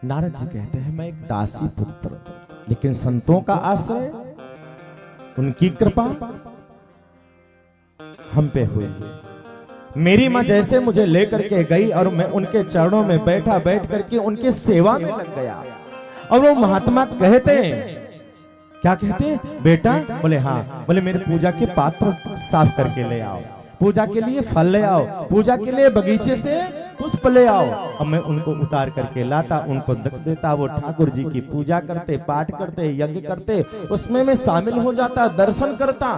नारद जी कहते हैं मैं एक दासी पुत्र, लेकिन संतों का आश्रय, उनकी कृपा हम पे हुई। मेरी माँ जैसे मुझे लेकर के गई और मैं उनके चरणों में बैठ करके उनकी सेवा में लग गया। और वो महात्मा कहते हैं, क्या कहते हैं बेटा? बोले हाँ। बोले मेरे पूजा के पात्र साफ करके ले आओ, पूजा के लिए फल ले आओ, पूजा के लिए बगीचे से पुष्प ले आओ। अब मैं उनको उतार करके लाता, उनको रख देता, वो ठाकुर जी की पूजा करते, पाठ करते, यज्ञ करते, उसमें मैं शामिल हो जाता, दर्शन करता।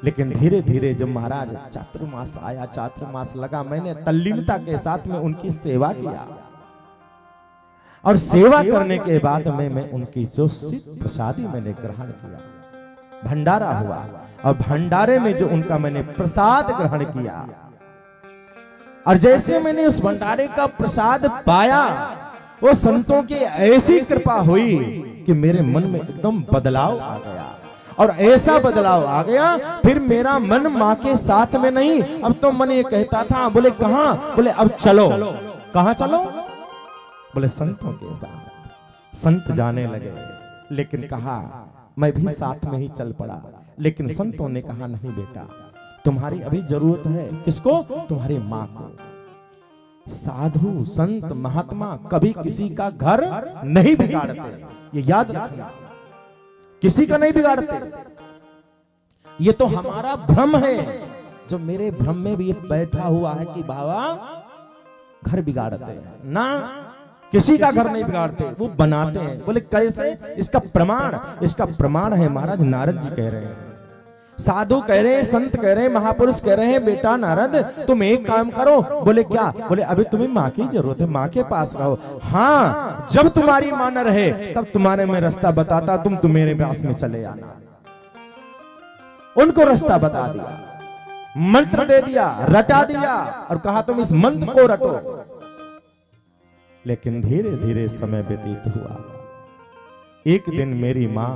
लेकिन धीरे धीरे जब महाराज चातुर्मास आया, चातुर्मास लगा, मैंने तल्लीनता के साथ में उनकी सेवा किया। और सेवा करने के बाद मैं उनकी जो सिद्ध प्रसादी मैंने ग्रहण किया, भंडारा हुआ, और भंडारे में जो उनका मैंने प्रसाद ग्रहण किया, और जैसे मैंने उस भंडारे का प्रसाद पाया, वो संतों की ऐसी कृपा हुई कि मेरे मन में एकदम बदलाव आ गया। और ऐसा बदलाव आ गया, फिर मेरा मन माँ के साथ में नहीं, अब तो मन ये कहता था, बोले कहां? बोले अब चलो। कहां चलो? बोले संतों के साथ। संत जाने लगे, लेकिन कहा मैं भी साथ में ही चल पड़ा। लेकिन संतों ने कहा नहीं बेटा, तुम्हारी अभी जरूरत है। किसको? तुम्हारी माँ को। साधु संत महात्मा कभी किसी का घर नहीं बिगाड़ते, ये याद रखना, किसी का नहीं बिगाड़ते। ये तो हमारा भ्रम है, जो मेरे भ्रम में भी ये बैठा हुआ है कि बाबा घर बिगाड़ते हैं ना, किसी का घर नहीं बिगाड़ते, वो बनाते हैं। बोले कैसे? इसका प्रमाण, इसका प्रमाण है महाराज नारद जी कह रहे हैं, साधु कह रहे हैं, संत कह रहे हैं, महापुरुष कह रहे हैं, बेटा नारद तुम एक काम करो। बोले क्या? बोले अभी तुम्हें माँ की जरूरत है, माँ के पास रहो। हाँ, जब तुम्हारी माँ न रहे तब तुम्हारे मैं रास्ता बताता, तुम मेरे पास में चले आना। उनको रास्ता बता दिया, मंत्र दे दिया, रटा दिया, और कहा तुम इस मंत्र को रटो। लेकिन धीरे धीरे समय व्यतीत हुआ। एक दिन मेरी माँ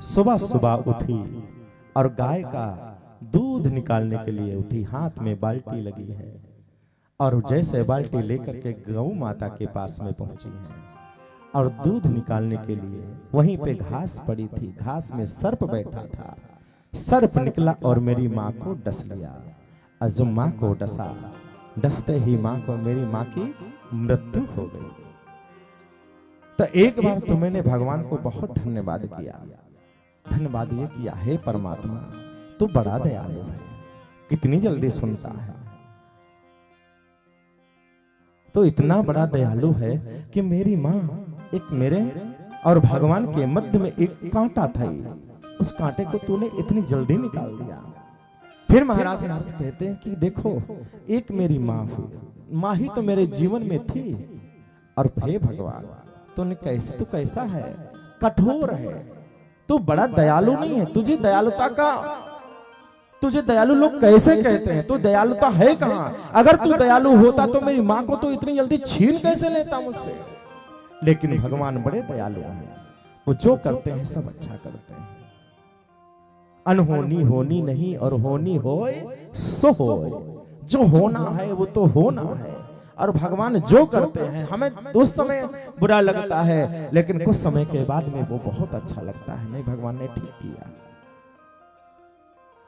सुबह सुबह उठी और गाय का दूध निकालने के लिए उठी, हाथ में बाल्टी लगी है, और जैसे बाल्टी लेकर के गौ माता के पास में पहुंची है और दूध निकालने के लिए, वहीं पे घास पड़ी थी, घास में सर्प बैठा था। सर्प निकला और मेरी माँ को डस लिया, और जो माँ को डसा, डसते ही माँ को, मेरी माँ की मृत्यु हो गई। तो एक बार तो मैंने भगवान को बहुत धन्यवाद किया, धन्यवाद ये किया, हे परमात्मा तू बड़ा दयालु है, कितनी जल्दी सुनता है। तो इतना बड़ा दयालु है कि मेरी माँ, एक मेरे और भगवान के मध्य में एक कांटा था, उस कांटे को तूने इतनी जल्दी निकाल दिया। फिर महाराज नारद कहते हैं कि देखो, एक मेरी माँ हुई, माँ ही तो मेरे जीवन में थी, और हे भगवान तूने कैसे, तू कैसा है, कठोर है, तू बड़ा दयालु नहीं है। तुझे दयालुता का, तुझे दयालु लोग कैसे कहते हैं? तू दयालुता है कहां? अगर तू दयालु होता तो मेरी माँ को तो इतनी जल्दी छीन कैसे लेता मुझसे? लेकिन भगवान बड़े दयालु हैं, वो जो करते हैं सब अच्छा करते हैं। अनहोनी होनी नहीं, और होनी होए सो होए, जो होना है वो तो होना है। और भगवान जो करते हैं, हमें उस समय बुरा लगता है, लेकिन कुछ समय के बाद में वो बहुत अच्छा लगता है, नहीं भगवान ने ठीक किया।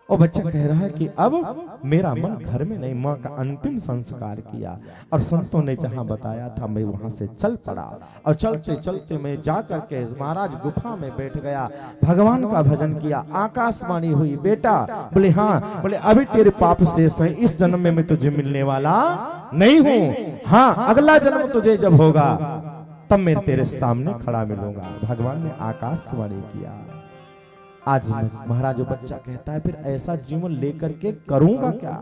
और बच्चा कह रहा है कि अब मेरा मन घर में नहीं, माँ का अंतिम संस्कार किया, और संतों ने जहां बताया था मैं वहां से चल पड़ा, और चलते चलते मैं जा करके महाराज गुफा में बैठ गया, भगवान का भजन किया। आकाशवाणी हुई, बेटा? बोले हाँ। बोले अभी तेरे पाप शेष है, इस जन्म में मैं तुझे मिलने वाला नहीं हूं, हाँ अगला जन्म तुझे जब होगा तब मैं तेरे सामने खड़ा मिलूंगा। भगवान ने आकाशवाणी किया। आज महाराज बच्चा कहता है, फिर ऐसा जीवन लेकर के करूंगा क्या,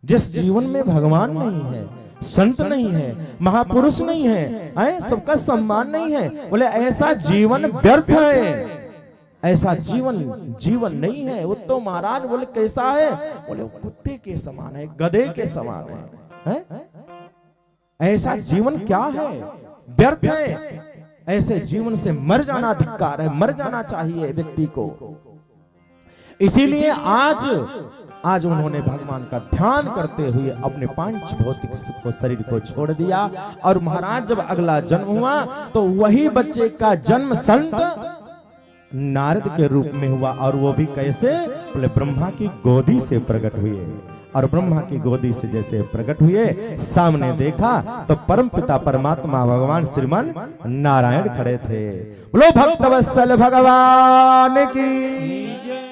जिस जीवन में भगवान नहीं है, संत नहीं है, महापुरुष नहीं है, सबका सम्मान नहीं है। बोले ऐसा जीवन व्यर्थ है, ऐसा जीवन नहीं है। वो तो महाराज बोले कैसा है? बोले वो कुत्ते के समान है, गधे के समान है? ऐसा जीवन क्या है? व्यर्थ है। ऐसे जीवन से मर जाना धिक्कार है, मर जाना चाहिए व्यक्ति को। इसीलिए आज आज उन्होंने भगवान का ध्यान करते हुए अपने पांच भौतिक सुख को शरीर को छोड़ दिया। और महाराज जब अगला जन्म हुआ तो वही बच्चे का जन्म संत नारद के रूप में हुआ। और वो भी कैसे? बोले ब्रह्मा की गोदी से प्रकट हुए। और ब्रह्मा की गोदी से जैसे प्रकट हुए, सामने देखा तो परम पिता परमात्मा भगवान श्रीमान नारायण खड़े थे। बोलो भक्त वत्सल भगवान की।